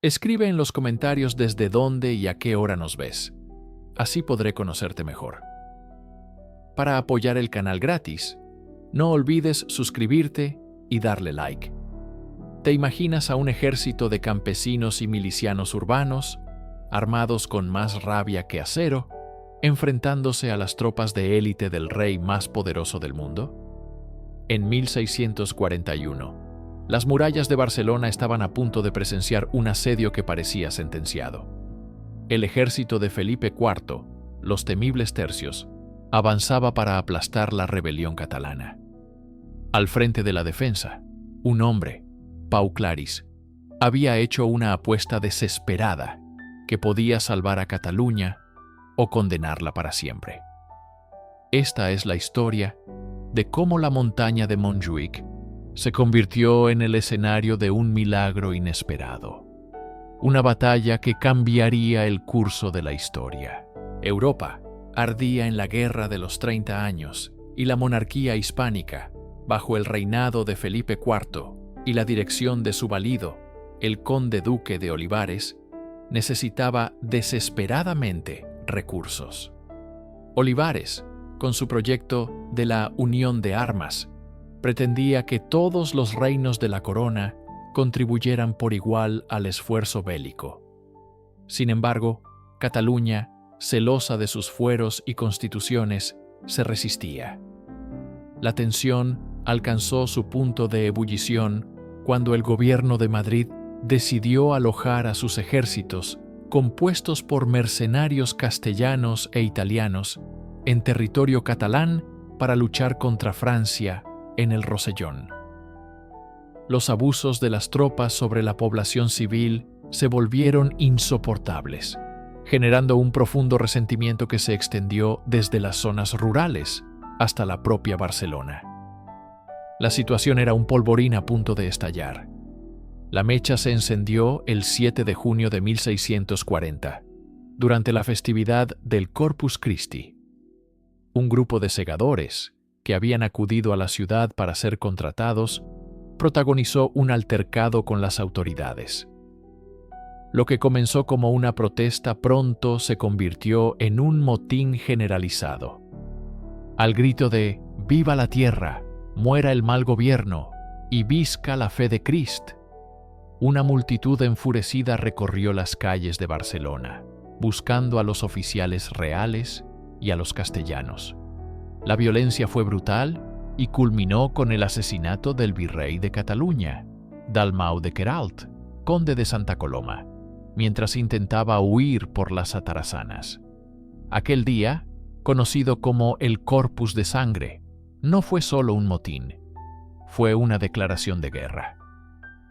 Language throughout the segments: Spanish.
Escribe en los comentarios desde dónde y a qué hora nos ves. Así podré conocerte mejor. Para apoyar el canal gratis, no olvides suscribirte y darle like. ¿Te imaginas a un ejército de campesinos y milicianos urbanos, armados con más rabia que acero, enfrentándose a las tropas de élite del rey más poderoso del mundo? En 1641, las murallas de Barcelona estaban a punto de presenciar un asedio que parecía sentenciado. El ejército de Felipe IV, los temibles tercios, avanzaba para aplastar la rebelión catalana. Al frente de la defensa, un hombre, Pau Claris, había hecho una apuesta desesperada que podía salvar a Cataluña o condenarla para siempre. Esta es la historia de cómo la montaña de Montjuïc se convirtió en el escenario de un milagro inesperado. Una batalla que cambiaría el curso de la historia. Europa ardía en la Guerra de los 30 años y la monarquía hispánica, bajo el reinado de Felipe IV y la dirección de su valido, el conde duque de Olivares, necesitaba desesperadamente recursos. Olivares, con su proyecto de la Unión de Armas, pretendía que todos los reinos de la corona contribuyeran por igual al esfuerzo bélico. Sin embargo, Cataluña, celosa de sus fueros y constituciones, se resistía. La tensión alcanzó su punto de ebullición cuando el gobierno de Madrid decidió alojar a sus ejércitos, compuestos por mercenarios castellanos e italianos, en territorio catalán para luchar contra Francia en el Rosellón. Los abusos de las tropas sobre la población civil se volvieron insoportables, generando un profundo resentimiento que se extendió desde las zonas rurales hasta la propia Barcelona. La situación era un polvorín a punto de estallar. La mecha se encendió el 7 de junio de 1640, durante la festividad del Corpus Christi. Un grupo de segadores, que habían acudido a la ciudad para ser contratados, protagonizó un altercado con las autoridades. Lo que comenzó como una protesta pronto se convirtió en un motín generalizado. Al grito de «¡Viva la tierra! ¡Muera el mal gobierno! ¡Y visca la fe de Crist!», una multitud enfurecida recorrió las calles de Barcelona, buscando a los oficiales reales y a los castellanos. La violencia fue brutal y culminó con el asesinato del virrey de Cataluña, Dalmau de Queralt, conde de Santa Coloma, mientras intentaba huir por las atarazanas. Aquel día, conocido como el Corpus de Sangre, no fue solo un motín, fue una declaración de guerra.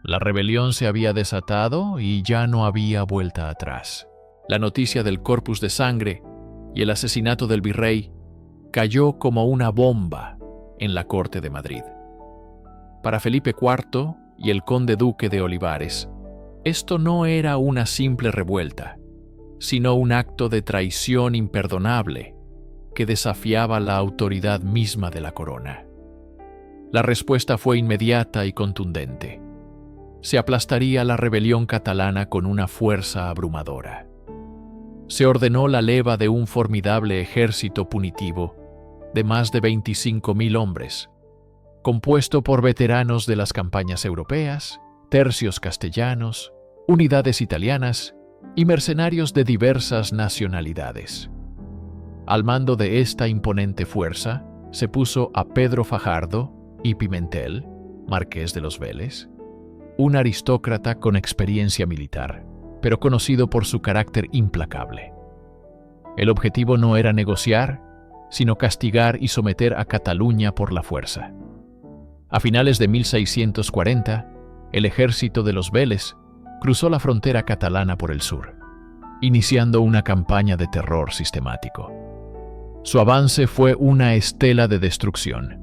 La rebelión se había desatado y ya no había vuelta atrás. La noticia del Corpus de Sangre y el asesinato del virrey cayó como una bomba en la corte de Madrid. Para Felipe IV y el conde duque de Olivares, esto no era una simple revuelta, sino un acto de traición imperdonable que desafiaba la autoridad misma de la corona. La respuesta fue inmediata y contundente. Se aplastaría la rebelión catalana con una fuerza abrumadora. Se ordenó la leva de un formidable ejército punitivo de más de 25.000 hombres, compuesto por veteranos de las campañas europeas, tercios castellanos, unidades italianas y mercenarios de diversas nacionalidades. Al mando de esta imponente fuerza se puso a Pedro Fajardo y Pimentel, marqués de los Vélez, un aristócrata con experiencia militar, pero conocido por su carácter implacable. El objetivo no era negociar, sino castigar y someter a Cataluña por la fuerza. A finales de 1640, el ejército de los Vélez cruzó la frontera catalana por el sur, iniciando una campaña de terror sistemático. Su avance fue una estela de destrucción.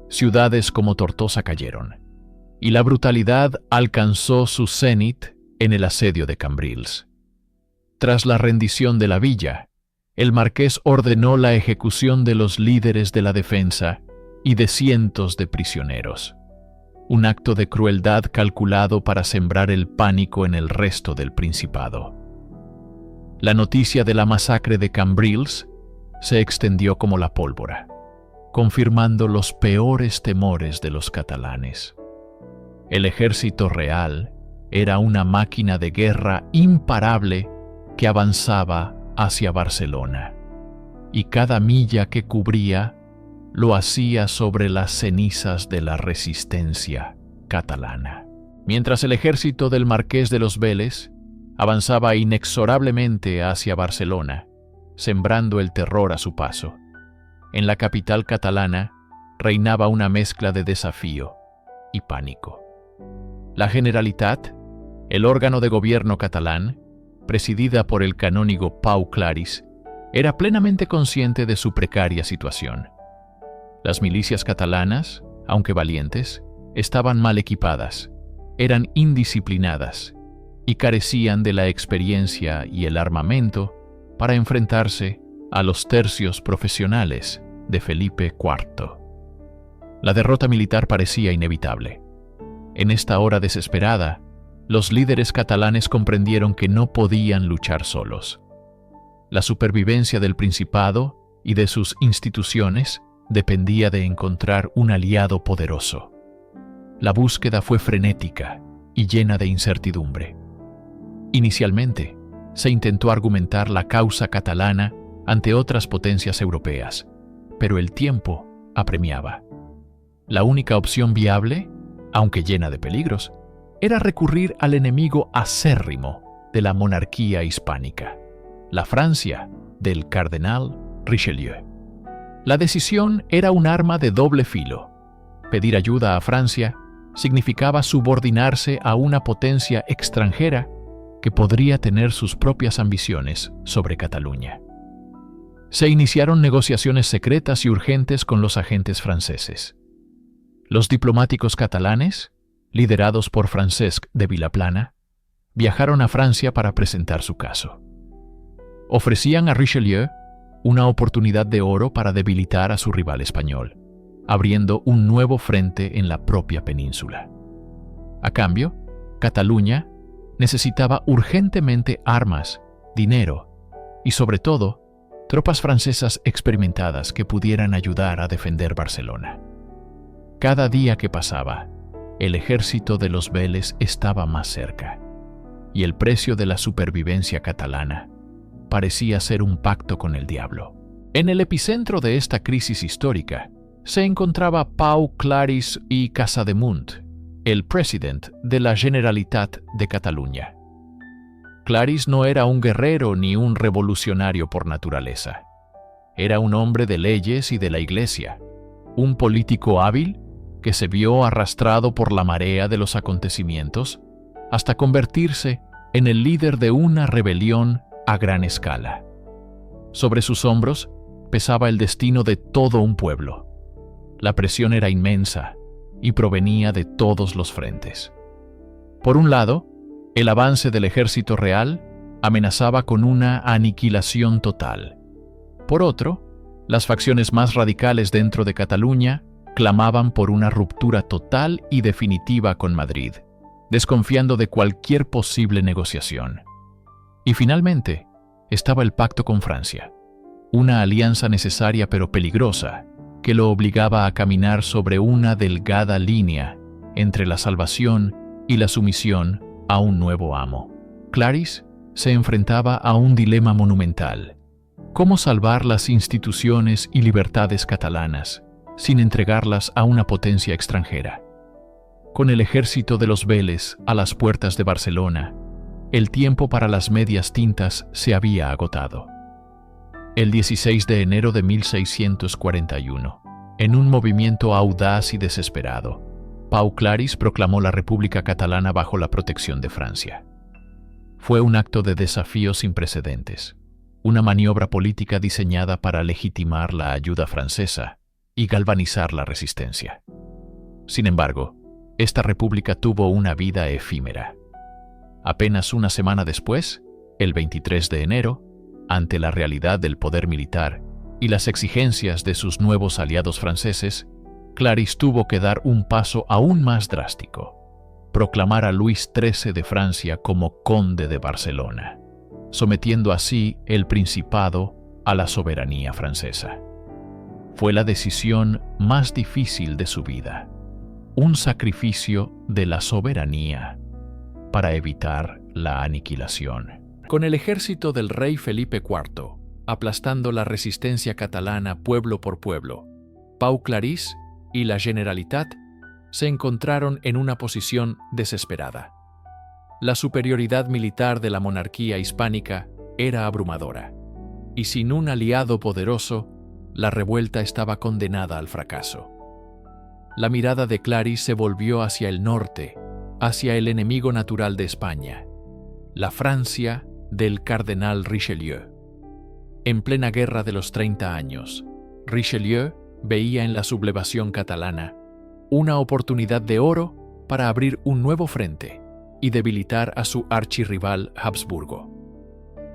Ciudades como Tortosa cayeron, y la brutalidad alcanzó su cenit en el asedio de Cambrils. Tras la rendición de la villa, el marqués ordenó la ejecución de los líderes de la defensa y de cientos de prisioneros. un acto de crueldad calculado para sembrar el pánico en el resto del Principado. La noticia de la masacre de Cambrils se extendió como la pólvora, confirmando los peores temores de los catalanes. El ejército real era una máquina de guerra imparable que avanzaba hacia Barcelona, y cada milla que cubría lo hacía sobre las cenizas de la resistencia catalana. Mientras el ejército del Marqués de los Vélez avanzaba inexorablemente hacia Barcelona, sembrando el terror a su paso, en la capital catalana reinaba una mezcla de desafío y pánico. La Generalitat, el órgano de gobierno catalán, presidida por el canónigo Pau Claris, era plenamente consciente de su precaria situación. Las milicias catalanas, aunque valientes, estaban mal equipadas, eran indisciplinadas y carecían de la experiencia y el armamento para enfrentarse a los tercios profesionales de Felipe IV. La derrota militar parecía inevitable. En esta hora desesperada, los líderes catalanes comprendieron que no podían luchar solos. La supervivencia del Principado y de sus instituciones dependía de encontrar un aliado poderoso. La búsqueda fue frenética y llena de incertidumbre. Inicialmente, se intentó argumentar la causa catalana ante otras potencias europeas, pero el tiempo apremiaba. La única opción viable, aunque llena de peligros, era recurrir al enemigo acérrimo de la monarquía hispánica, la Francia del cardenal Richelieu. La decisión era un arma de doble filo. Pedir ayuda a Francia significaba subordinarse a una potencia extranjera que podría tener sus propias ambiciones sobre Cataluña. Se iniciaron negociaciones secretas y urgentes con los agentes franceses. Los diplomáticos catalanes, liderados por Francesc de Vilaplana, viajaron a Francia para presentar su caso. Ofrecían a Richelieu una oportunidad de oro para debilitar a su rival español, abriendo un nuevo frente en la propia península. A cambio, Cataluña necesitaba urgentemente armas, dinero y, sobre todo, tropas francesas experimentadas que pudieran ayudar a defender Barcelona. Cada día que pasaba, el ejército de los Vélez estaba más cerca, y el precio de la supervivencia catalana parecía ser un pacto con el diablo. En el epicentro de esta crisis histórica se encontraba Pau Claris y Casademunt, el presidente de la Generalitat de Cataluña. Claris no era un guerrero ni un revolucionario por naturaleza. Era un hombre de leyes y de la Iglesia, un político hábil que se vio arrastrado por la marea de los acontecimientos hasta convertirse en el líder de una rebelión a gran escala. Sobre sus hombros pesaba el destino de todo un pueblo. La presión era inmensa y provenía de todos los frentes. Por un lado, el avance del ejército real amenazaba con una aniquilación total. Por otro, las facciones más radicales dentro de Cataluña clamaban por una ruptura total y definitiva con Madrid, desconfiando de cualquier posible negociación. Y finalmente, estaba el pacto con Francia, una alianza necesaria pero peligrosa, que lo obligaba a caminar sobre una delgada línea entre la salvación y la sumisión a un nuevo amo. Claris se enfrentaba a un dilema monumental: ¿cómo salvar las instituciones y libertades catalanas sin entregarlas a una potencia extranjera? Con el ejército de los Vélez a las puertas de Barcelona, el tiempo para las medias tintas se había agotado. El 16 de enero de 1641, en un movimiento audaz y desesperado, Pau Claris proclamó la República Catalana bajo la protección de Francia. Fue un acto de desafío sin precedentes, una maniobra política diseñada para legitimar la ayuda francesa y galvanizar la resistencia. Sin embargo, esta república tuvo una vida efímera. Apenas una semana después, el 23 de enero, ante la realidad del poder militar y las exigencias de sus nuevos aliados franceses, Clarisse tuvo que dar un paso aún más drástico: proclamar a Luis XIII de Francia como conde de Barcelona, sometiendo así el principado a la soberanía francesa. Fue la decisión más difícil de su vida, un sacrificio de la soberanía para evitar la aniquilación. Con el ejército del rey Felipe IV aplastando la resistencia catalana pueblo por pueblo, Pau Clarisse y la Generalitat se encontraron en una posición desesperada. La superioridad militar de la monarquía hispánica era abrumadora, y sin un aliado poderoso, la revuelta estaba condenada al fracaso. La mirada de Clarisse se volvió hacia el norte, hacia el enemigo natural de España, la Francia del cardenal Richelieu. En plena guerra de los 30 años, Richelieu veía en la sublevación catalana una oportunidad de oro para abrir un nuevo frente y debilitar a su archirrival Habsburgo.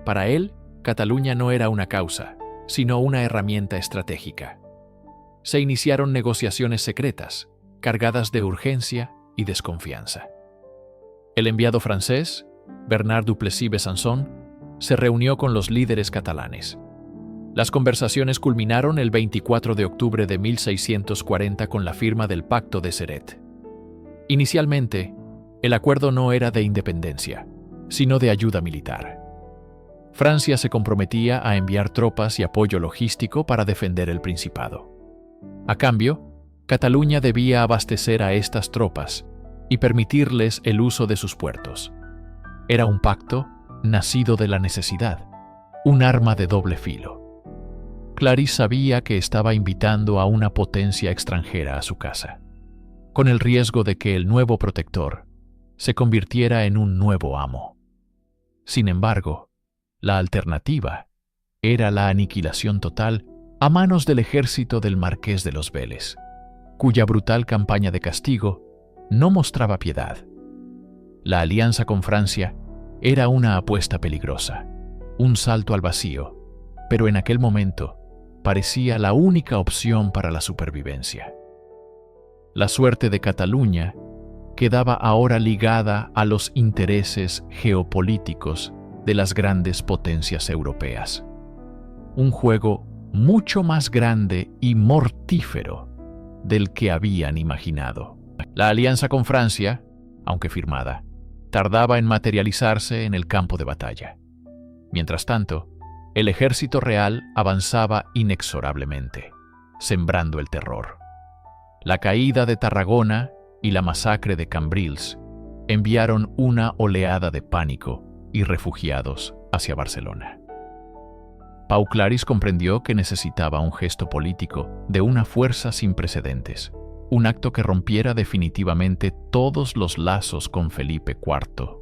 Para él, Cataluña no era una causa, sino una herramienta estratégica. Se iniciaron negociaciones secretas, cargadas de urgencia y desconfianza. El enviado francés, Bernard Duplessis Besançon, se reunió con los líderes catalanes. Las conversaciones culminaron el 24 de octubre de 1640 con la firma del Pacto de Ceret. Inicialmente, el acuerdo no era de independencia, sino de ayuda militar. Francia se comprometía a enviar tropas y apoyo logístico para defender el Principado. A cambio, Cataluña debía abastecer a estas tropas y permitirles el uso de sus puertos. Era un pacto nacido de la necesidad, un arma de doble filo. Clarisse sabía que estaba invitando a una potencia extranjera a su casa, con el riesgo de que el nuevo protector se convirtiera en un nuevo amo. Sin embargo, la alternativa era la aniquilación total a manos del ejército del Marqués de los Vélez, cuya brutal campaña de castigo no mostraba piedad. La alianza con Francia era una apuesta peligrosa, un salto al vacío, pero en aquel momento parecía la única opción para la supervivencia. La suerte de Cataluña quedaba ahora ligada a los intereses geopolíticos de las grandes potencias europeas. Un juego mucho más grande y mortífero del que habían imaginado. La alianza con Francia, aunque firmada, tardaba en materializarse en el campo de batalla. Mientras tanto, el ejército real avanzaba inexorablemente, sembrando el terror. La caída de Tarragona y la masacre de Cambrils enviaron una oleada de pánico y refugiados hacia Barcelona. Pau Clarisse comprendió que necesitaba un gesto político de una fuerza sin precedentes, un acto que rompiera definitivamente todos los lazos con Felipe IV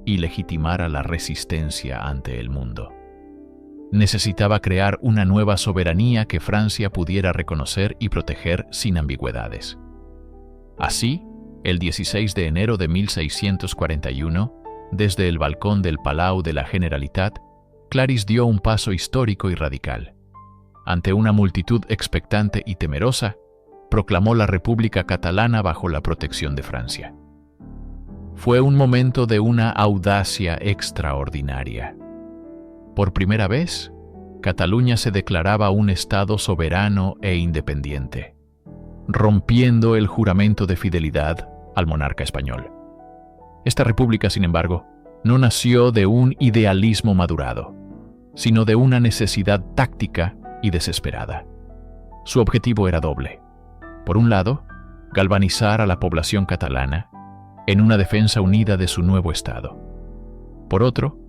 y legitimara la resistencia ante el mundo. Necesitaba crear una nueva soberanía que Francia pudiera reconocer y proteger sin ambigüedades. Así, el 16 de enero de 1641, desde el balcón del Palau de la Generalitat, Clarisse dio un paso histórico y radical. Ante una multitud expectante y temerosa, proclamó la República Catalana bajo la protección de Francia. Fue un momento de una audacia extraordinaria. Por primera vez, Cataluña se declaraba un Estado soberano e independiente, rompiendo el juramento de fidelidad al monarca español. Esta república, sin embargo, no nació de un idealismo madurado, sino de una necesidad táctica y desesperada. Su objetivo era doble. Por un lado, galvanizar a la población catalana en una defensa unida de su nuevo Estado. Por otro,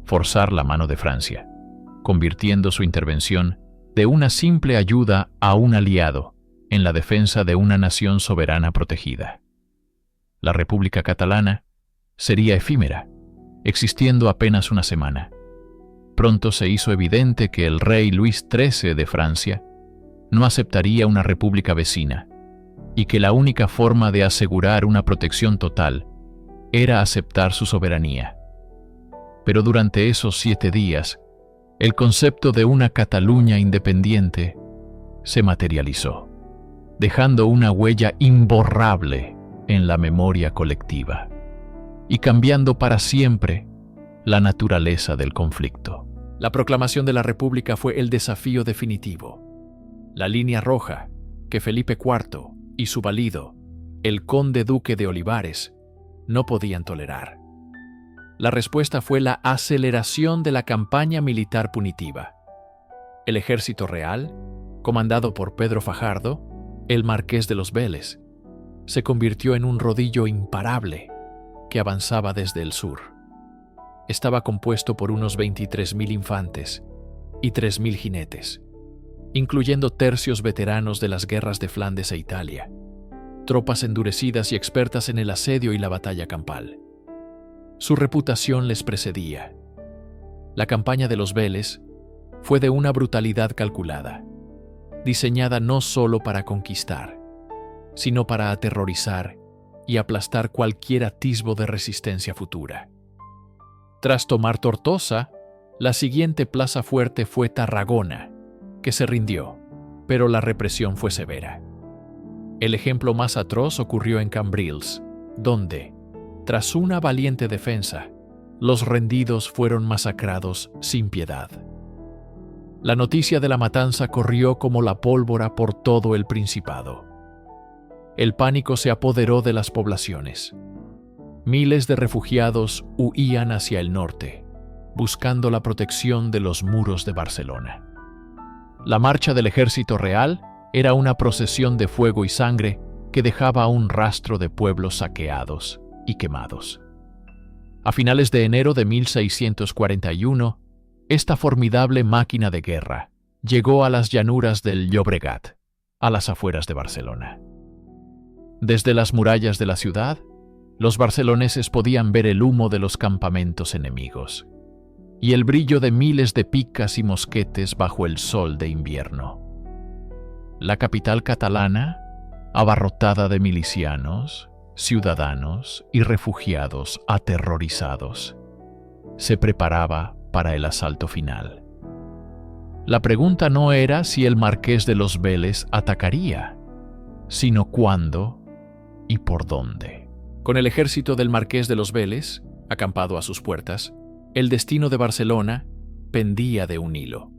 forzar la mano de Francia, convirtiendo su intervención de una simple ayuda a un aliado en la defensa de una nación soberana protegida. La República Catalana sería efímera, existiendo apenas una semana. Pronto se hizo evidente que el rey Luis XIII de Francia no aceptaría una república vecina y que la única forma de asegurar una protección total era aceptar su soberanía. Pero durante esos 7 días, el concepto de una Cataluña independiente se materializó. dejando una huella imborrable en la memoria colectiva y cambiando para siempre la naturaleza del conflicto. La proclamación de la República fue el desafío definitivo, la línea roja que Felipe IV y su valido, el conde duque de Olivares, no podían tolerar. La respuesta fue la aceleración de la campaña militar punitiva. El ejército real, comandado por Pedro Fajardo, el marqués de los Vélez, se convirtió en un rodillo imparable que avanzaba desde el sur. Estaba compuesto por unos 23.000 infantes y 3.000 jinetes, incluyendo tercios veteranos de las guerras de Flandes e Italia, tropas endurecidas y expertas en el asedio y la batalla campal. Su reputación les precedía. La campaña de los Vélez fue de una brutalidad calculada, diseñada no solo para conquistar, sino para aterrorizar y aplastar cualquier atisbo de resistencia futura. Tras tomar Tortosa, la siguiente plaza fuerte fue Tarragona, que se rindió, pero la represión fue severa. El ejemplo más atroz ocurrió en Cambrils, donde, tras una valiente defensa, los rendidos fueron masacrados sin piedad. La noticia de la matanza corrió como la pólvora por todo el Principado. El pánico se apoderó de las poblaciones. Miles de refugiados huían hacia el norte, buscando la protección de los muros de Barcelona. La marcha del ejército real era una procesión de fuego y sangre que dejaba un rastro de pueblos saqueados y quemados. A finales de enero de 1641, esta formidable máquina de guerra llegó a las llanuras del Llobregat, a las afueras de Barcelona. Desde las murallas de la ciudad, los barceloneses podían ver el humo de los campamentos enemigos y el brillo de miles de picas y mosquetes bajo el sol de invierno. La capital catalana, abarrotada de milicianos, ciudadanos y refugiados aterrorizados, se preparaba para el asalto final. La pregunta no era si el marqués de los Vélez atacaría, sino cuándo y por dónde. Con el ejército del marqués de los Vélez, acampado a sus puertas, el destino de Barcelona pendía de un hilo.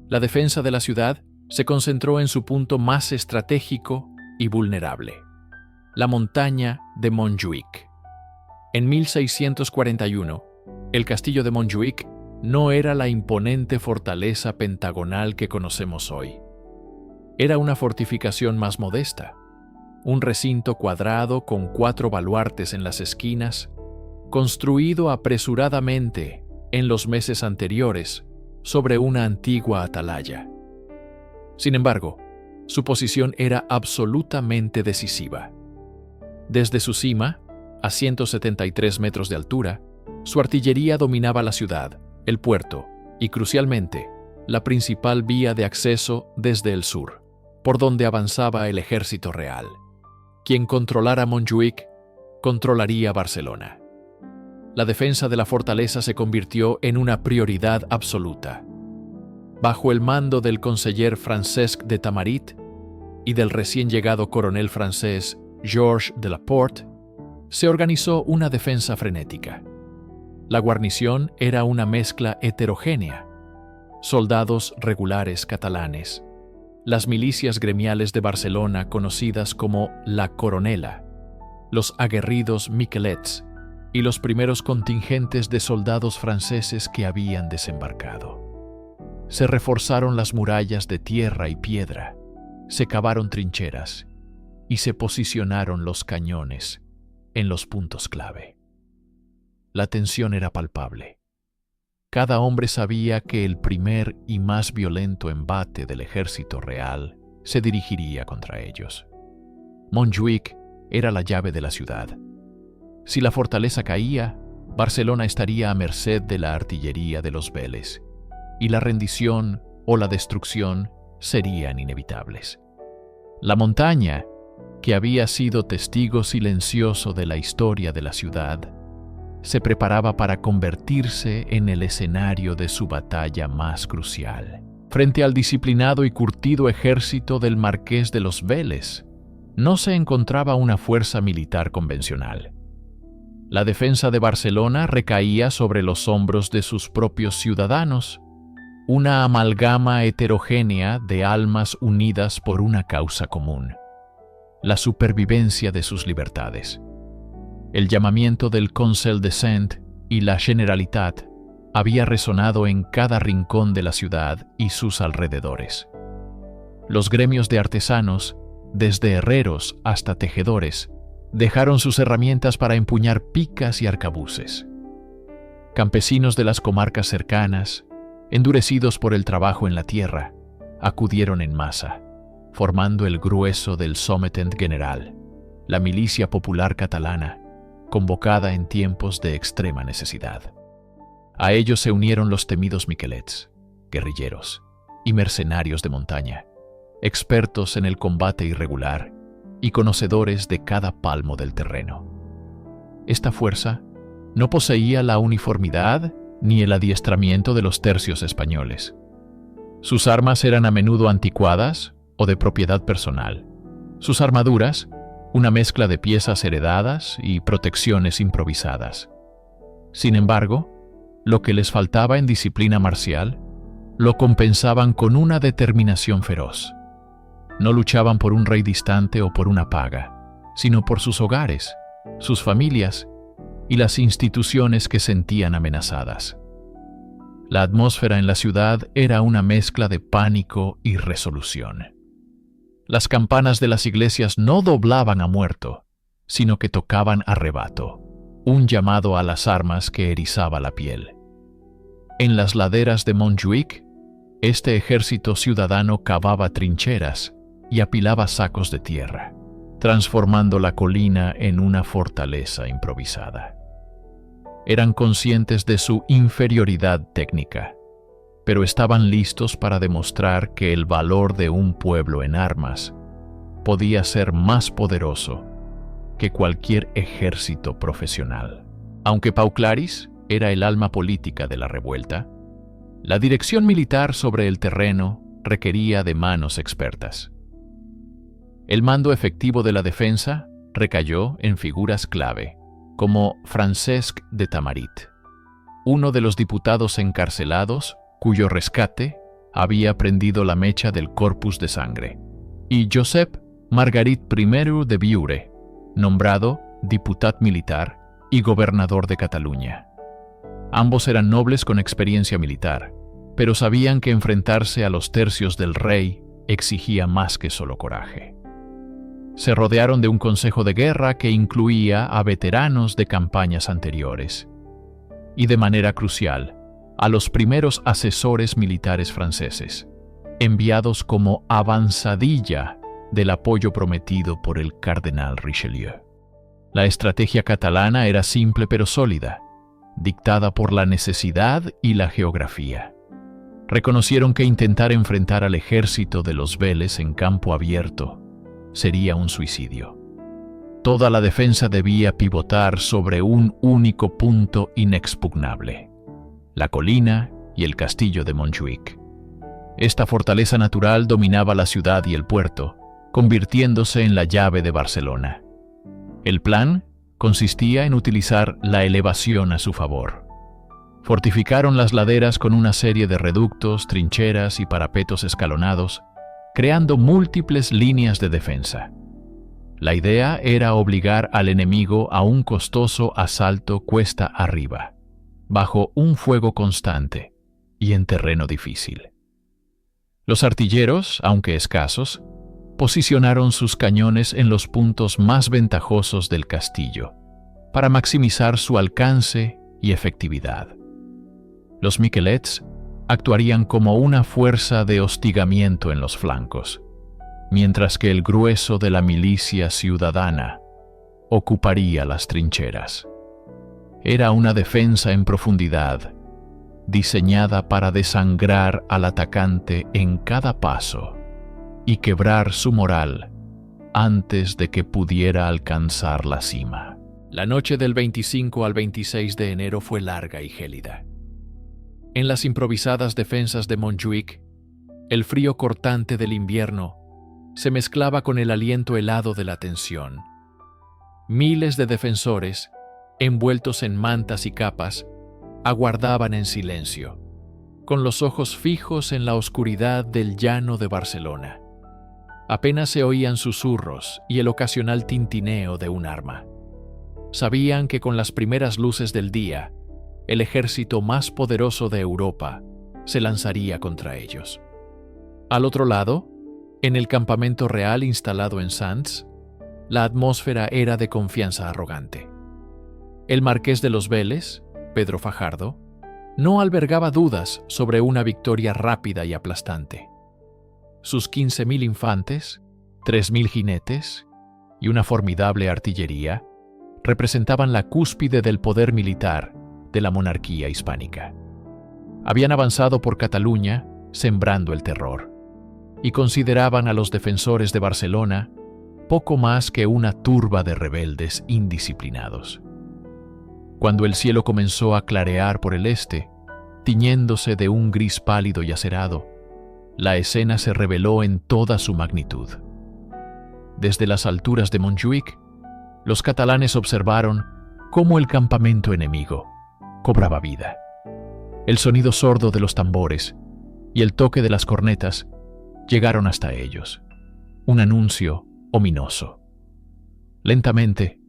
La defensa de la ciudad se concentró en su punto más estratégico y vulnerable, la montaña de Montjuïc. En 1641, el castillo de Montjuïc no era la imponente fortaleza pentagonal que conocemos hoy. Era una fortificación más modesta, un recinto cuadrado con 4 baluartes en las esquinas, construido apresuradamente en los meses anteriores sobre una antigua atalaya. Sin embargo, su posición era absolutamente decisiva. Desde su cima, a 173 metros de altura, su artillería dominaba la ciudad, el puerto y, crucialmente, la principal vía de acceso desde el sur, por donde avanzaba el ejército real. Quien controlara Montjuïc, controlaría Barcelona. La defensa de la fortaleza se convirtió en una prioridad absoluta. Bajo el mando del conseller Francesc de Tamarit y del recién llegado coronel francés Georges de Laporte, se organizó una defensa frenética. La guarnición era una mezcla heterogénea: soldados regulares catalanes, las milicias gremiales de Barcelona conocidas como la Coronela, los aguerridos miquelets y los primeros contingentes de soldados franceses que habían desembarcado. Se reforzaron las murallas de tierra y piedra, se cavaron trincheras y se posicionaron los cañones en los puntos clave. La tensión era palpable. Cada hombre sabía que el primer y más violento embate del ejército real se dirigiría contra ellos. Montjuïc era la llave de la ciudad. Si la fortaleza caía, Barcelona estaría a merced de la artillería de los Vélez, y la rendición o la destrucción serían inevitables. La montaña, que había sido testigo silencioso de la historia de la ciudad, se preparaba para convertirse en el escenario de su batalla más crucial. Frente al disciplinado y curtido ejército del Marqués de los Vélez, no se encontraba una fuerza militar convencional. La defensa de Barcelona recaía sobre los hombros de sus propios ciudadanos, una amalgama heterogénea de almas unidas por una causa común: la supervivencia de sus libertades. El llamamiento del Conseil de Cent y la Generalitat había resonado en cada rincón de la ciudad y sus alrededores. Los gremios de artesanos, desde herreros hasta tejedores, dejaron sus herramientas para empuñar picas y arcabuces. Campesinos de las comarcas cercanas, endurecidos por el trabajo en la tierra, acudieron en masa, formando el grueso del Sometent General, la milicia popular catalana, convocada en tiempos de extrema necesidad. A ellos se unieron los temidos miquelets, guerrilleros y mercenarios de montaña, expertos en el combate irregular y conocedores de cada palmo del terreno. Esta fuerza no poseía la uniformidad ni el adiestramiento de los tercios españoles. Sus armas eran a menudo anticuadas o de propiedad personal. Sus armaduras, una mezcla de piezas heredadas y protecciones improvisadas. Sin embargo, lo que les faltaba en disciplina marcial, lo compensaban con una determinación feroz. No luchaban por un rey distante o por una paga, sino por sus hogares, sus familias y las instituciones que sentían amenazadas. La atmósfera en la ciudad era una mezcla de pánico y resolución. Las campanas de las iglesias no doblaban a muerto, sino que tocaban a rebato, un llamado a las armas que erizaba la piel. En las laderas de Montjuïc, este ejército ciudadano cavaba trincheras y apilaba sacos de tierra, transformando la colina en una fortaleza improvisada. Eran conscientes de su inferioridad técnica, pero estaban listos para demostrar que el valor de un pueblo en armas podía ser más poderoso que cualquier ejército profesional. Aunque Pau Claris era el alma política de la revuelta, la dirección militar sobre el terreno requería de manos expertas. El mando efectivo de la defensa recayó en figuras clave, como Francesc de Tamarit, uno de los diputados encarcelados cuyo rescate había prendido la mecha del Corpus de Sangre, y Josep Margarit I de Biure, nombrado diputat militar y gobernador de Cataluña. Ambos eran nobles con experiencia militar, pero sabían que enfrentarse a los tercios del rey exigía más que solo coraje. Se rodearon de un consejo de guerra que incluía a veteranos de campañas anteriores y, de manera crucial, a los primeros asesores militares franceses, enviados como avanzadilla del apoyo prometido por el cardenal Richelieu. La estrategia catalana era simple pero sólida, dictada por la necesidad y la geografía. Reconocieron que intentar enfrentar al ejército de los Vélez en campo abierto sería un suicidio. Toda la defensa debía pivotar sobre un único punto inexpugnable: la colina y el castillo de Montjuïc. Esta fortaleza natural dominaba la ciudad y el puerto, convirtiéndose en la llave de Barcelona. El plan consistía en utilizar la elevación a su favor. Fortificaron las laderas con una serie de reductos, trincheras y parapetos escalonados, creando múltiples líneas de defensa. La idea era obligar al enemigo a un costoso asalto cuesta arriba, bajo un fuego constante y en terreno difícil. Los artilleros, aunque escasos, posicionaron sus cañones en los puntos más ventajosos del castillo, para maximizar su alcance y efectividad. Los miquelets actuarían como una fuerza de hostigamiento en los flancos, mientras que el grueso de la milicia ciudadana ocuparía las trincheras. Era una defensa en profundidad, diseñada para desangrar al atacante en cada paso y quebrar su moral antes de que pudiera alcanzar la cima. La noche del 25 al 26 de enero fue larga y gélida. En las improvisadas defensas de Montjuïc, El frío cortante del invierno se mezclaba con el aliento helado de la tensión. Miles de defensores, envueltos en mantas y capas, aguardaban en silencio, con los ojos fijos en la oscuridad del llano de Barcelona. Apenas se oían susurros y el ocasional tintineo de un arma. Sabían que con las primeras luces del día, el ejército más poderoso de Europa se lanzaría contra ellos. Al otro lado, en el campamento real instalado en Sants, la atmósfera era de confianza arrogante. El marqués de los Vélez, Pedro Fajardo, no albergaba dudas sobre una victoria rápida y aplastante. Sus 15.000 infantes, 3.000 jinetes y una formidable artillería representaban la cúspide del poder militar de la monarquía hispánica. Habían avanzado por Cataluña sembrando el terror y consideraban a los defensores de Barcelona poco más que una turba de rebeldes indisciplinados. Cuando el cielo comenzó a clarear por el este, tiñéndose de un gris pálido y acerado, la escena se reveló en toda su magnitud. Desde las alturas de Montjuïc, los catalanes observaron cómo el campamento enemigo cobraba vida. El sonido sordo de los tambores y el toque de las cornetas llegaron hasta ellos, un anuncio ominoso. Lentamente,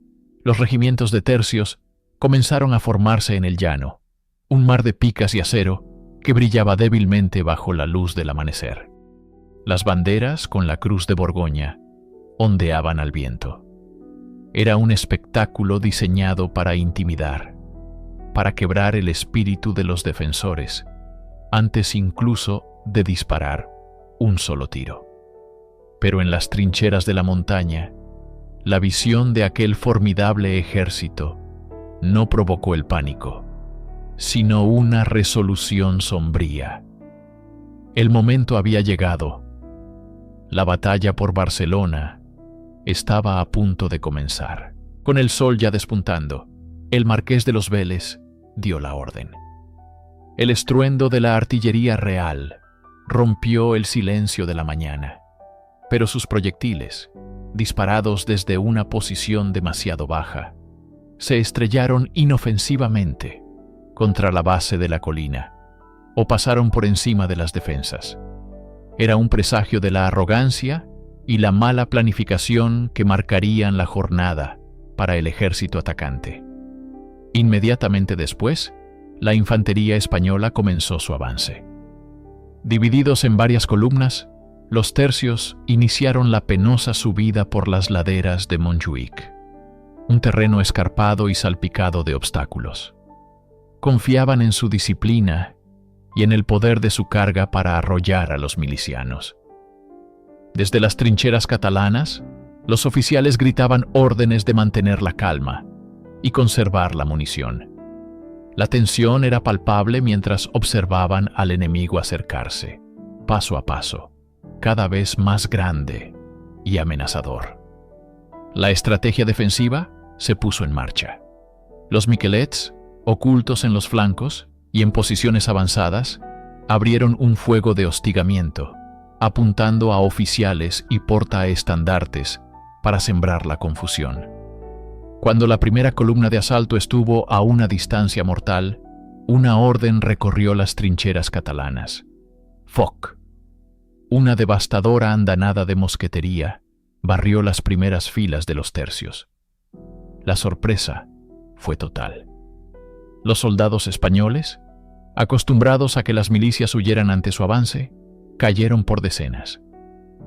los regimientos de tercios comenzaron a formarse en el llano, un mar de picas y acero que brillaba débilmente bajo la luz del amanecer. Las banderas con la cruz de Borgoña ondeaban al viento. Era un espectáculo diseñado para intimidar, para quebrar el espíritu de los defensores, antes incluso de disparar un solo tiro. Pero en las trincheras de la montaña, la visión de aquel formidable ejército no provocó el pánico, sino una resolución sombría. El momento había llegado. La batalla por Barcelona estaba a punto de comenzar. Con el sol ya despuntando, el marqués de los Vélez dio la orden. El estruendo de la artillería real rompió el silencio de la mañana, pero sus proyectiles, disparados desde una posición demasiado baja, se estrellaron inofensivamente contra la base de la colina o pasaron por encima de las defensas. Era un presagio de la arrogancia y la mala planificación que marcarían la jornada para el ejército atacante. Inmediatamente después, la infantería española comenzó su avance. Divididos en varias columnas, los tercios iniciaron la penosa subida por las laderas de Montjuïc, un terreno escarpado y salpicado de obstáculos. Confiaban en su disciplina y en el poder de su carga para arrollar a los milicianos. Desde las trincheras catalanas, los oficiales gritaban órdenes de mantener la calma y conservar la munición. La tensión era palpable mientras observaban al enemigo acercarse, paso a paso, cada vez más grande y amenazador. La estrategia defensiva se puso en marcha. Los miquelets, ocultos en los flancos y en posiciones avanzadas, abrieron un fuego de hostigamiento, apuntando a oficiales y portaestandartes para sembrar la confusión. Cuando la primera columna de asalto estuvo a una distancia mortal, una orden recorrió las trincheras catalanas. Foc. Una devastadora andanada de mosquetería barrió las primeras filas de los tercios. La sorpresa fue total. Los soldados españoles, acostumbrados a que las milicias huyeran ante su avance, cayeron por decenas.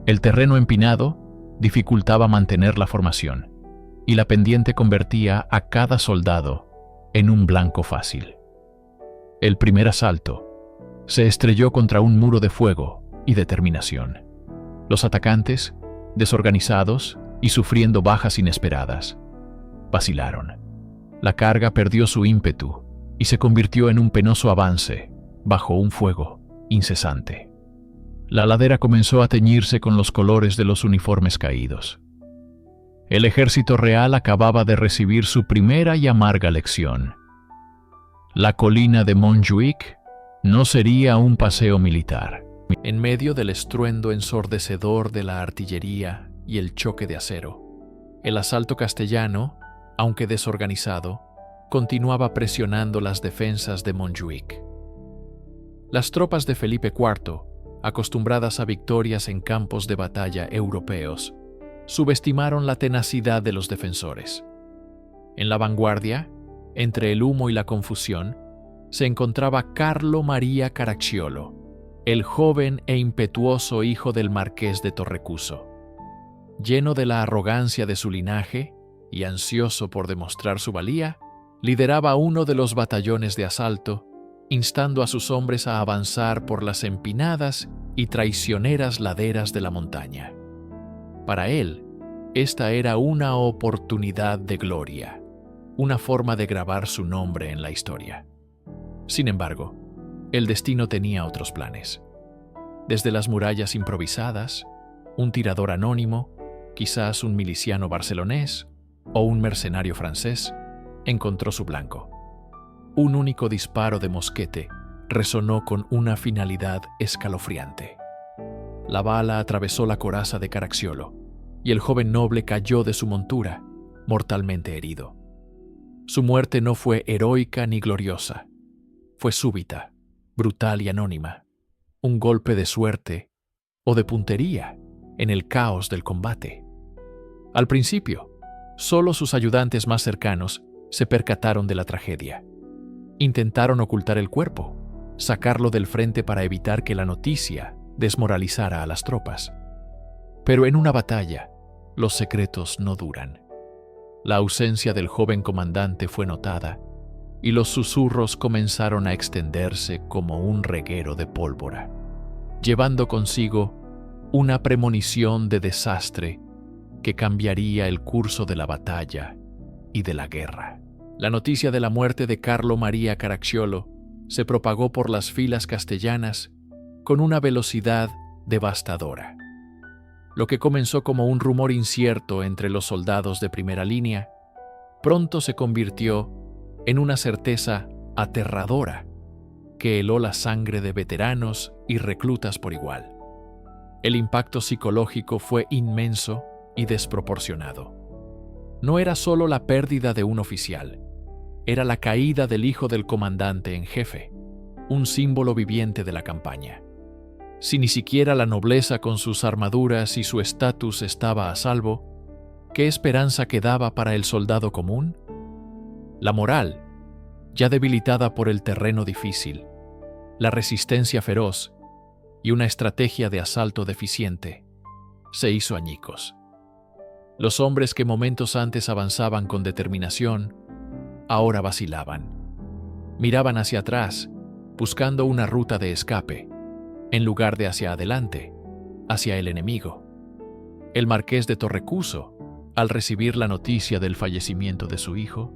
El terreno empinado dificultaba mantener la formación, y la pendiente convertía a cada soldado en un blanco fácil. El primer asalto se estrelló contra un muro de fuego y determinación. Los atacantes, desorganizados y sufriendo bajas inesperadas, vacilaron. La carga perdió su ímpetu y se convirtió en un penoso avance bajo un fuego incesante. La ladera comenzó a teñirse con los colores de los uniformes caídos. El ejército real acababa de recibir su primera y amarga lección. La colina de Montjuïc no sería un paseo militar, En medio del estruendo ensordecedor de la artillería y el choque de acero, el asalto castellano, aunque desorganizado, continuaba presionando las defensas de Montjuic. Las tropas de Felipe IV, acostumbradas a victorias en campos de batalla europeos, subestimaron la tenacidad de los defensores. En la vanguardia, entre el humo y la confusión, se encontraba Carlo María Caracciolo, el joven e impetuoso hijo del marqués de Torrecuso. Lleno de la arrogancia de su linaje y ansioso por demostrar su valía, lideraba uno de los batallones de asalto, instando a sus hombres a avanzar por las empinadas y traicioneras laderas de la montaña. Para él, esta era una oportunidad de gloria, una forma de grabar su nombre en la historia. Sin embargo, el destino tenía otros planes. Desde las murallas improvisadas, un tirador anónimo, quizás un miliciano barcelonés o un mercenario francés, encontró su blanco. Un único disparo de mosquete resonó con una finalidad escalofriante. La bala atravesó la coraza de Caracciolo y el joven noble cayó de su montura, mortalmente herido. Su muerte no fue heroica ni gloriosa. Fue súbita, brutal y anónima, un golpe de suerte o de puntería en el caos del combate. Al principio, solo sus ayudantes más cercanos se percataron de la tragedia. Intentaron ocultar el cuerpo, sacarlo del frente para evitar que la noticia desmoralizara a las tropas. Pero en una batalla, los secretos no duran. La ausencia del joven comandante fue notada y los susurros comenzaron a extenderse como un reguero de pólvora, llevando consigo una premonición de desastre que cambiaría el curso de la batalla y de la guerra. La noticia de la muerte de Carlo María Caracciolo se propagó por las filas castellanas con una velocidad devastadora. Lo que comenzó como un rumor incierto entre los soldados de primera línea, pronto se convirtió en una certeza aterradora que heló la sangre de veteranos y reclutas por igual. El impacto psicológico fue inmenso y desproporcionado. No era solo la pérdida de un oficial, era la caída del hijo del comandante en jefe, un símbolo viviente de la campaña. Si ni siquiera la nobleza con sus armaduras y su estatus estaba a salvo, ¿qué esperanza quedaba para el soldado común? La moral, ya debilitada por el terreno difícil, la resistencia feroz y una estrategia de asalto deficiente, se hizo añicos. Los hombres que momentos antes avanzaban con determinación, ahora vacilaban. Miraban hacia atrás, buscando una ruta de escape, en lugar de hacia adelante, hacia el enemigo. El marqués de Torrecuso, al recibir la noticia del fallecimiento de su hijo,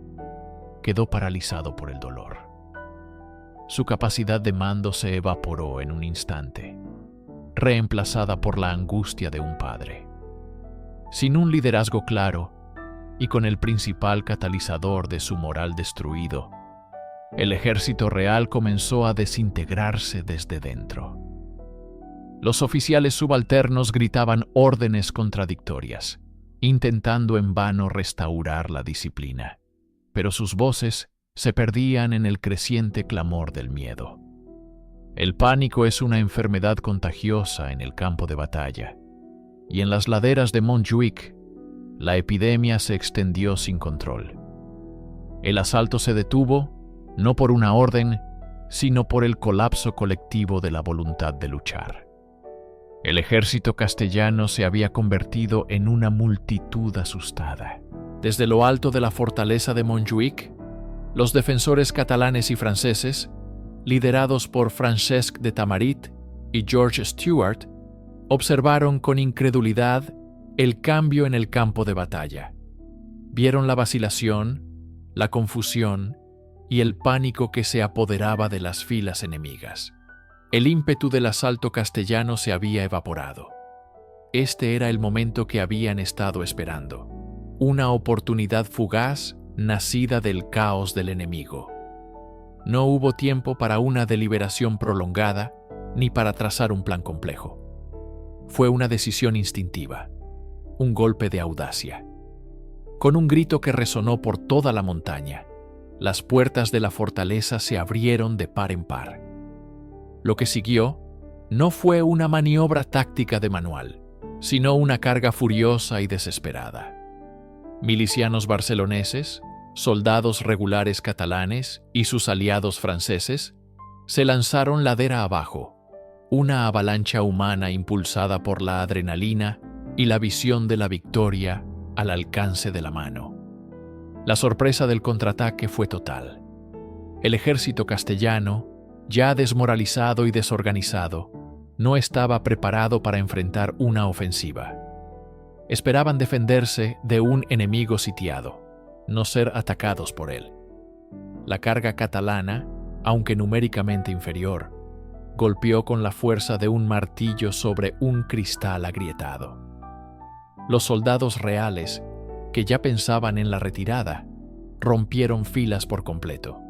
quedó paralizado por el dolor. Su capacidad de mando se evaporó en un instante, reemplazada por la angustia de un padre. Sin un liderazgo claro y con el principal catalizador de su moral destruido, el ejército real comenzó a desintegrarse desde dentro. Los oficiales subalternos gritaban órdenes contradictorias, intentando en vano restaurar la disciplina, pero sus voces se perdían en el creciente clamor del miedo. El pánico es una enfermedad contagiosa en el campo de batalla, y en las laderas de Montjuic, la epidemia se extendió sin control. El asalto se detuvo, no por una orden, sino por el colapso colectivo de la voluntad de luchar. El ejército castellano se había convertido en una multitud asustada. Desde lo alto de la fortaleza de Montjuic, los defensores catalanes y franceses, liderados por Francesc de Tamarit y George Stuart, observaron con incredulidad el cambio en el campo de batalla. Vieron la vacilación, la confusión y el pánico que se apoderaba de las filas enemigas. El ímpetu del asalto castellano se había evaporado. Este era el momento que habían estado esperando, una oportunidad fugaz nacida del caos del enemigo. No hubo tiempo para una deliberación prolongada ni para trazar un plan complejo. Fue una decisión instintiva, un golpe de audacia. Con un grito que resonó por toda la montaña, las puertas de la fortaleza se abrieron de par en par. Lo que siguió no fue una maniobra táctica de manual, sino una carga furiosa y desesperada. Milicianos barceloneses, soldados regulares catalanes y sus aliados franceses se lanzaron ladera abajo, una avalancha humana impulsada por la adrenalina y la visión de la victoria al alcance de la mano. La sorpresa del contraataque fue total. El ejército castellano, ya desmoralizado y desorganizado, no estaba preparado para enfrentar una ofensiva. Esperaban defenderse de un enemigo sitiado, no ser atacados por él. La carga catalana, aunque numéricamente inferior, golpeó con la fuerza de un martillo sobre un cristal agrietado. Los soldados reales, que ya pensaban en la retirada, rompieron filas por completo.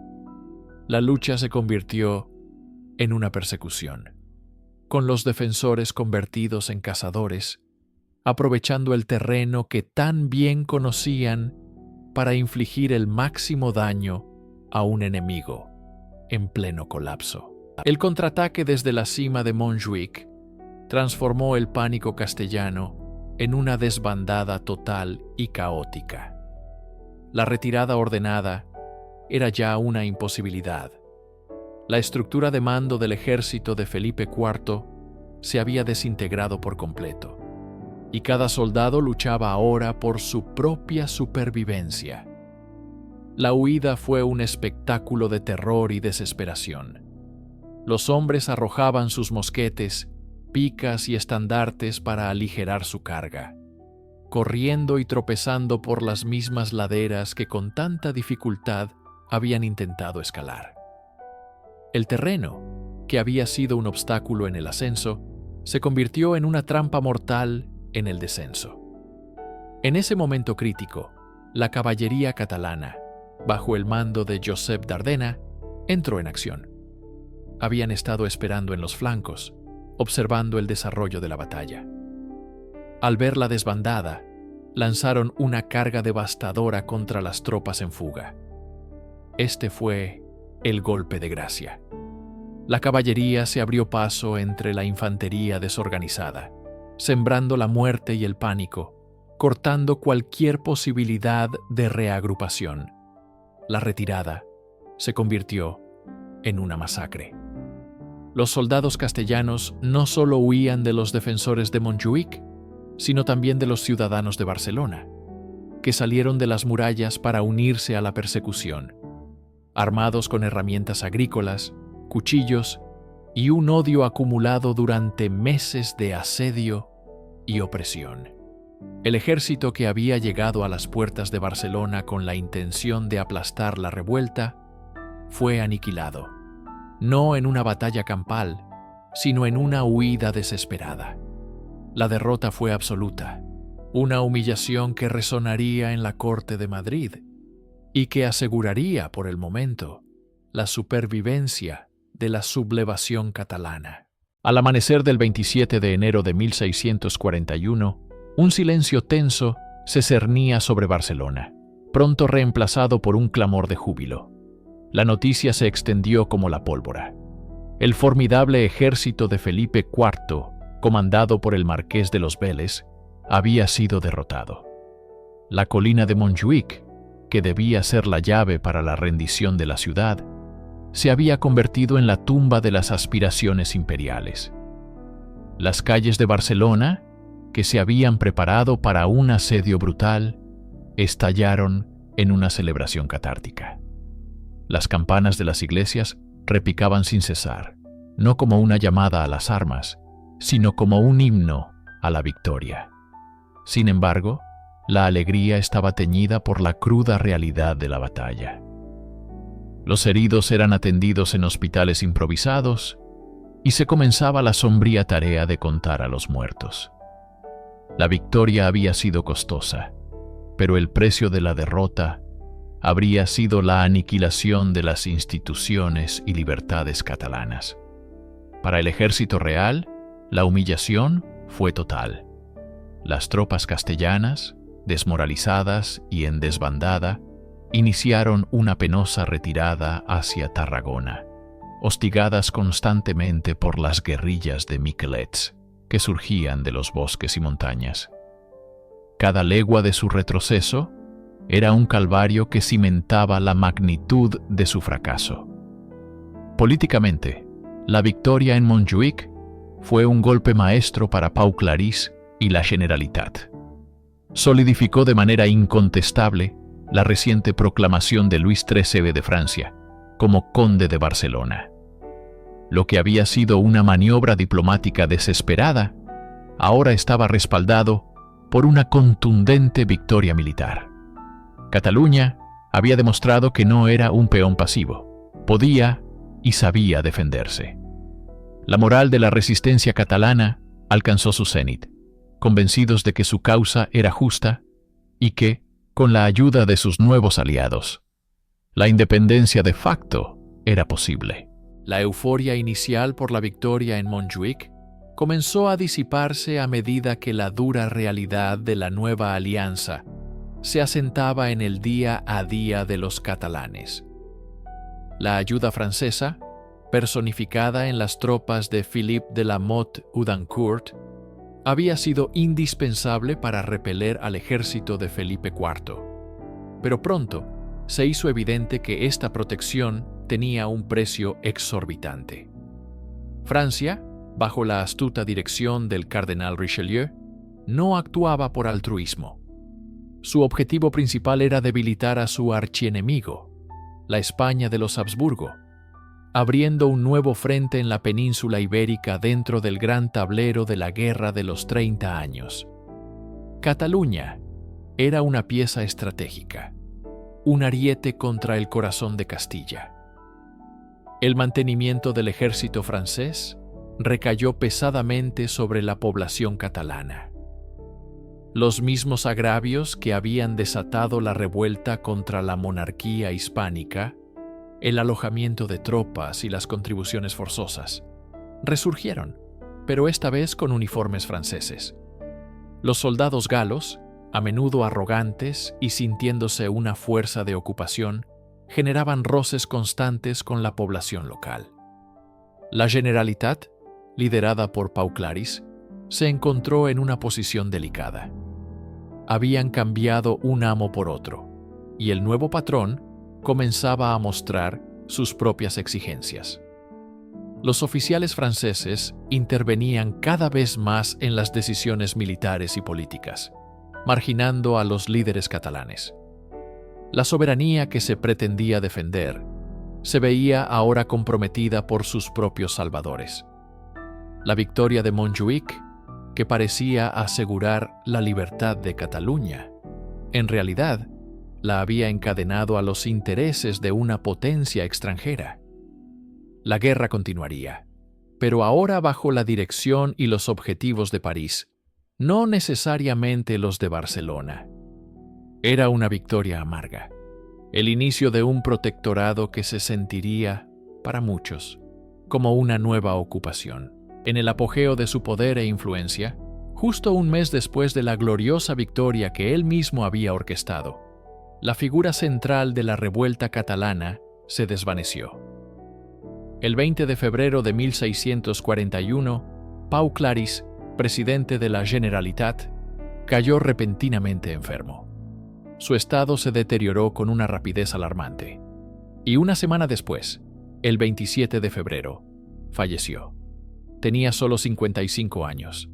La lucha se convirtió en una persecución, con los defensores convertidos en cazadores, aprovechando el terreno que tan bien conocían para infligir el máximo daño a un enemigo en pleno colapso. El contraataque desde la cima de Montjuïc transformó el pánico castellano en una desbandada total y caótica. La retirada ordenada era ya una imposibilidad. La estructura de mando del ejército de Felipe IV se había desintegrado por completo, y cada soldado luchaba ahora por su propia supervivencia. La huida fue un espectáculo de terror y desesperación. Los hombres arrojaban sus mosquetes, picas y estandartes para aligerar su carga, corriendo y tropezando por las mismas laderas que con tanta dificultad habían intentado escalar. El terreno, que había sido un obstáculo en el ascenso, se convirtió en una trampa mortal en el descenso. En ese momento crítico, la caballería catalana, bajo el mando de Josep Dardena, entró en acción. Habían estado esperando en los flancos, observando el desarrollo de la batalla. Al ver la desbandada, lanzaron una carga devastadora contra las tropas en fuga. Este fue el golpe de gracia. La caballería se abrió paso entre la infantería desorganizada, sembrando la muerte y el pánico, cortando cualquier posibilidad de reagrupación. La retirada se convirtió en una masacre. Los soldados castellanos no solo huían de los defensores de Montjuïc, sino también de los ciudadanos de Barcelona, que salieron de las murallas para unirse a la persecución, armados con herramientas agrícolas, cuchillos y un odio acumulado durante meses de asedio y opresión. El ejército que había llegado a las puertas de Barcelona con la intención de aplastar la revuelta fue aniquilado, no en una batalla campal, sino en una huida desesperada. La derrota fue absoluta, una humillación que resonaría en la corte de Madrid y que aseguraría por el momento la supervivencia de la sublevación catalana. Al amanecer del 27 de enero de 1641, un silencio tenso se cernía sobre Barcelona, pronto reemplazado por un clamor de júbilo. La noticia se extendió como la pólvora. El formidable ejército de Felipe IV, comandado por el marqués de los Vélez, había sido derrotado. La colina de Montjuïc, que debía ser la llave para la rendición de la ciudad, se había convertido en la tumba de las aspiraciones imperiales. Las calles de Barcelona, que se habían preparado para un asedio brutal, estallaron en una celebración catártica. Las campanas de las iglesias repicaban sin cesar, no como una llamada a las armas, sino como un himno a la victoria. Sin embargo, la alegría estaba teñida por la cruda realidad de la batalla. Los heridos eran atendidos en hospitales improvisados y se comenzaba la sombría tarea de contar a los muertos. La victoria había sido costosa, pero el precio de la derrota habría sido la aniquilación de las instituciones y libertades catalanas. Para el ejército real, la humillación fue total. Las tropas castellanas, desmoralizadas y en desbandada, iniciaron una penosa retirada hacia Tarragona, hostigadas constantemente por las guerrillas de Miquelets, que surgían de los bosques y montañas. Cada legua de su retroceso era un calvario que cimentaba la magnitud de su fracaso. Políticamente, la victoria en Montjuïc fue un golpe maestro para Pau Claris y la Generalitat. Solidificó de manera incontestable la reciente proclamación de Luis XIII de Francia como conde de Barcelona. Lo que había sido una maniobra diplomática desesperada, ahora estaba respaldado por una contundente victoria militar. Cataluña había demostrado que no era un peón pasivo, podía y sabía defenderse. La moral de la resistencia catalana alcanzó su cenit, convencidos de que su causa era justa y que, con la ayuda de sus nuevos aliados, la independencia de facto era posible. La euforia inicial por la victoria en Montjuïc comenzó a disiparse a medida que la dura realidad de la nueva alianza se asentaba en el día a día de los catalanes. La ayuda francesa, personificada en las tropas de Philippe de la Motte-Houdancourt, había sido indispensable para repeler al ejército de Felipe IV. Pero pronto se hizo evidente que esta protección tenía un precio exorbitante. Francia, bajo la astuta dirección del cardenal Richelieu, no actuaba por altruismo. Su objetivo principal era debilitar a su archienemigo, la España de los Habsburgo, abriendo un nuevo frente en la península ibérica dentro del gran tablero de la Guerra de los 30 años. Cataluña era una pieza estratégica, un ariete contra el corazón de Castilla. El mantenimiento del ejército francés recayó pesadamente sobre la población catalana. Los mismos agravios que habían desatado la revuelta contra la monarquía hispánica, el alojamiento de tropas y las contribuciones forzosas, resurgieron, pero esta vez con uniformes franceses. Los soldados galos, a menudo arrogantes y sintiéndose una fuerza de ocupación, generaban roces constantes con la población local. La Generalitat, liderada por Pau Claris, se encontró en una posición delicada. Habían cambiado un amo por otro, y el nuevo patrón comenzaba a mostrar sus propias exigencias. Los oficiales franceses intervenían cada vez más en las decisiones militares y políticas, marginando a los líderes catalanes. La soberanía que se pretendía defender se veía ahora comprometida por sus propios salvadores. La victoria de Montjuïc, que parecía asegurar la libertad de Cataluña, en realidad la había encadenado a los intereses de una potencia extranjera. La guerra continuaría, pero ahora bajo la dirección y los objetivos de París, no necesariamente los de Barcelona. Era una victoria amarga, el inicio de un protectorado que se sentiría, para muchos, como una nueva ocupación. En el apogeo de su poder e influencia, justo un mes después de la gloriosa victoria que él mismo había orquestado, la figura central de la revuelta catalana se desvaneció. El 20 de febrero de 1641, Pau Claris, presidente de la Generalitat, cayó repentinamente enfermo. Su estado se deterioró con una rapidez alarmante, y una semana después, el 27 de febrero, falleció. Tenía solo 55 años.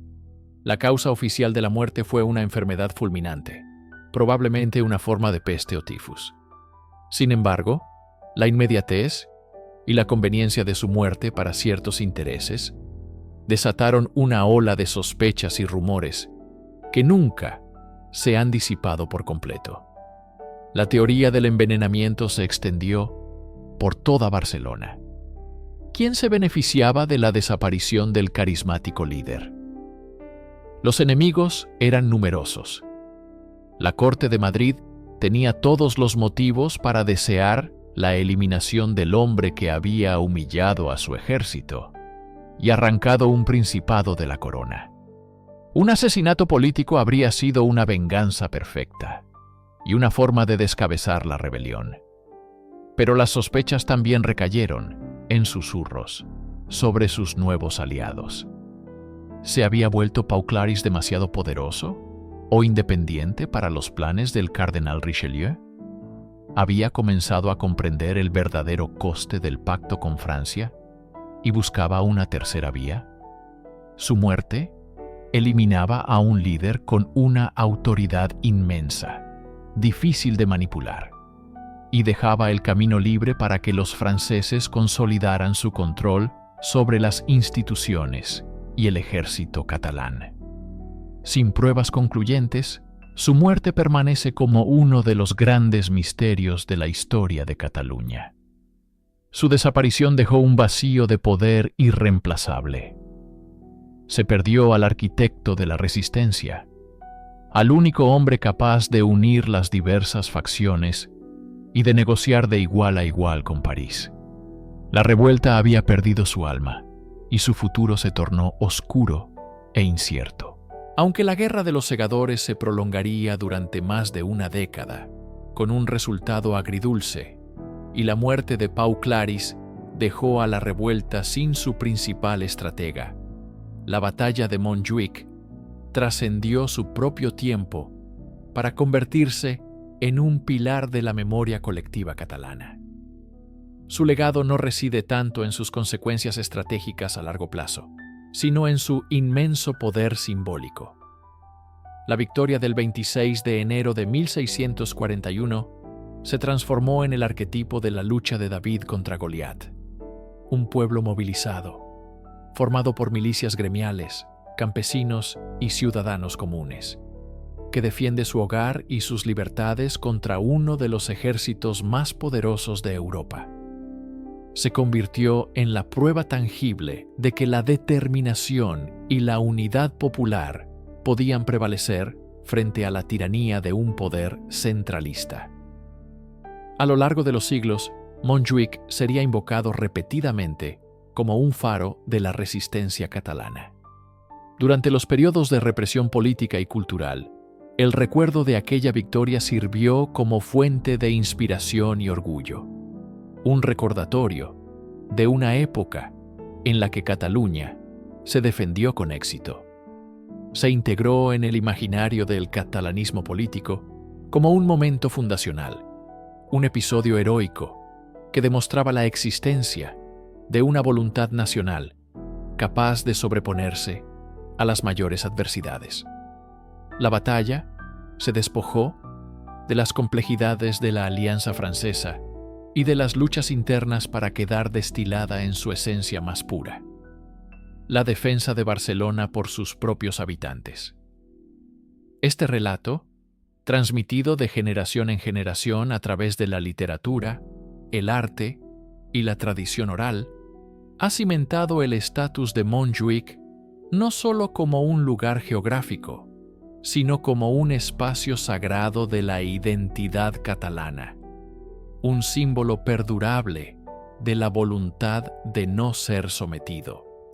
La causa oficial de la muerte fue una enfermedad fulminante, probablemente una forma de peste o tifus. Sin embargo, la inmediatez y la conveniencia de su muerte para ciertos intereses desataron una ola de sospechas y rumores que nunca se han disipado por completo. La teoría del envenenamiento se extendió por toda Barcelona. ¿Quién se beneficiaba de la desaparición del carismático líder? Los enemigos eran numerosos. La Corte de Madrid tenía todos los motivos para desear la eliminación del hombre que había humillado a su ejército. y arrancado un principado de la corona. Un asesinato político habría sido una venganza perfecta y una forma de descabezar la rebelión. Pero las sospechas también recayeron, en susurros, sobre sus nuevos aliados. ¿Se había vuelto Pau Claris demasiado poderoso o independiente para los planes del cardenal Richelieu? ¿Había comenzado a comprender el verdadero coste del pacto con Francia y buscaba una tercera vía? Su muerte eliminaba a un líder con una autoridad inmensa, difícil de manipular, y dejaba el camino libre para que los franceses consolidaran su control sobre las instituciones y el ejército catalán. Sin pruebas concluyentes, su muerte permanece como uno de los grandes misterios de la historia de Cataluña. Su desaparición dejó un vacío de poder irreemplazable. Se perdió al arquitecto de la resistencia, al único hombre capaz de unir las diversas facciones y de negociar de igual a igual con París. La revuelta había perdido su alma y su futuro se tornó oscuro e incierto. Aunque la Guerra de los Segadores se prolongaría durante más de una década, con un resultado agridulce, y la muerte de Pau Claris dejó a la revuelta sin su principal estratega, la batalla de Montjuïc trascendió su propio tiempo para convertirse en un pilar de la memoria colectiva catalana. Su legado no reside tanto en sus consecuencias estratégicas a largo plazo, sino en su inmenso poder simbólico. La victoria del 26 de enero de 1641 se transformó en el arquetipo de la lucha de David contra Goliat, un pueblo movilizado, formado por milicias gremiales, campesinos y ciudadanos comunes, que defiende su hogar y sus libertades contra uno de los ejércitos más poderosos de Europa. Se convirtió en la prueba tangible de que la determinación y la unidad popular podían prevalecer frente a la tiranía de un poder centralista. A lo largo de los siglos, Montjuïc sería invocado repetidamente como un faro de la resistencia catalana. Durante los periodos de represión política y cultural, el recuerdo de aquella victoria sirvió como fuente de inspiración y orgullo. Un recordatorio de una época en la que Cataluña se defendió con éxito. Se integró en el imaginario del catalanismo político como un momento fundacional, un episodio heroico que demostraba la existencia de una voluntad nacional capaz de sobreponerse a las mayores adversidades. La batalla se despojó de las complejidades de la Alianza Francesa y de las luchas internas para quedar destilada en su esencia más pura: la defensa de Barcelona por sus propios habitantes. Este relato, transmitido de generación en generación a través de la literatura, el arte y la tradición oral, ha cimentado el estatus de Montjuïc no solo como un lugar geográfico, sino como un espacio sagrado de la identidad catalana, un símbolo perdurable de la voluntad de no ser sometido.